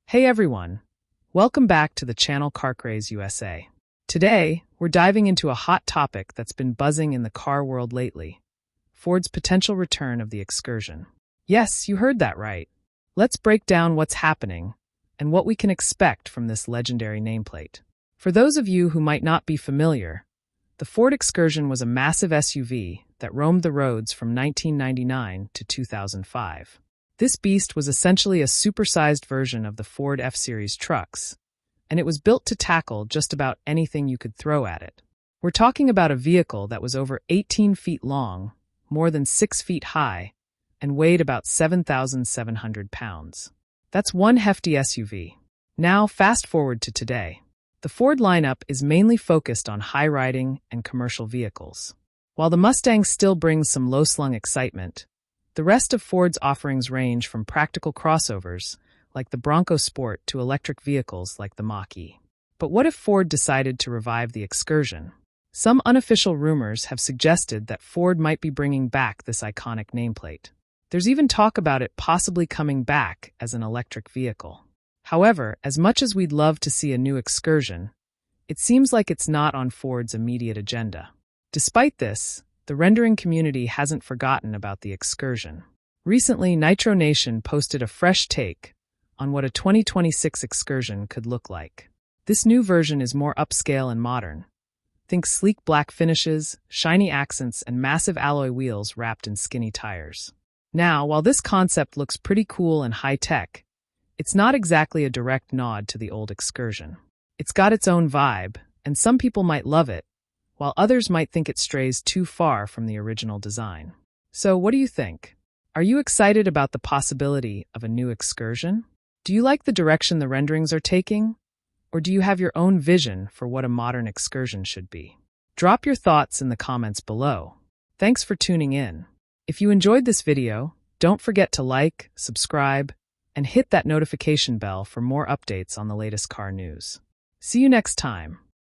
Hey everyone, welcome back to the channel Car Craze USA. Today, we're diving into a hot topic that's been buzzing in the car world lately, Ford's potential return of the Excursion. Yes, you heard that right. Let's break down what's happening and what we can expect from this legendary nameplate. For those of you who might not be familiar, the Ford Excursion was a massive SUV that roamed the roads from 1999 to 2005. This beast was essentially a supersized version of the Ford F-Series trucks, and it was built to tackle just about anything you could throw at it. We're talking about a vehicle that was over 18 feet long, more than 6 feet high, and weighed about 7,700 pounds. That's one hefty SUV. Now, fast forward to today. The Ford lineup is mainly focused on high-riding and commercial vehicles. While the Mustang still brings some low-slung excitement, the rest of Ford's offerings range from practical crossovers, like the Bronco Sport, to electric vehicles like the Mach-E. But what if Ford decided to revive the Excursion? Some unofficial rumors have suggested that Ford might be bringing back this iconic nameplate. There's even talk about it possibly coming back as an electric vehicle. However, as much as we'd love to see a new Excursion, it seems like it's not on Ford's immediate agenda. Despite this, the rendering community hasn't forgotten about the Excursion. Recently, Nitro Nation posted a fresh take on what a 2026 Excursion could look like. This new version is more upscale and modern. Think sleek black finishes, shiny accents, and massive alloy wheels wrapped in skinny tires. Now, while this concept looks pretty cool and high-tech, it's not exactly a direct nod to the old Excursion. It's got its own vibe, and some people might love it, while others might think it strays too far from the original design. So, what do you think? Are you excited about the possibility of a new Excursion? Do you like the direction the renderings are taking? Or do you have your own vision for what a modern Excursion should be? Drop your thoughts in the comments below. Thanks for tuning in. If you enjoyed this video, don't forget to like, subscribe, and hit that notification bell for more updates on the latest car news. See you next time.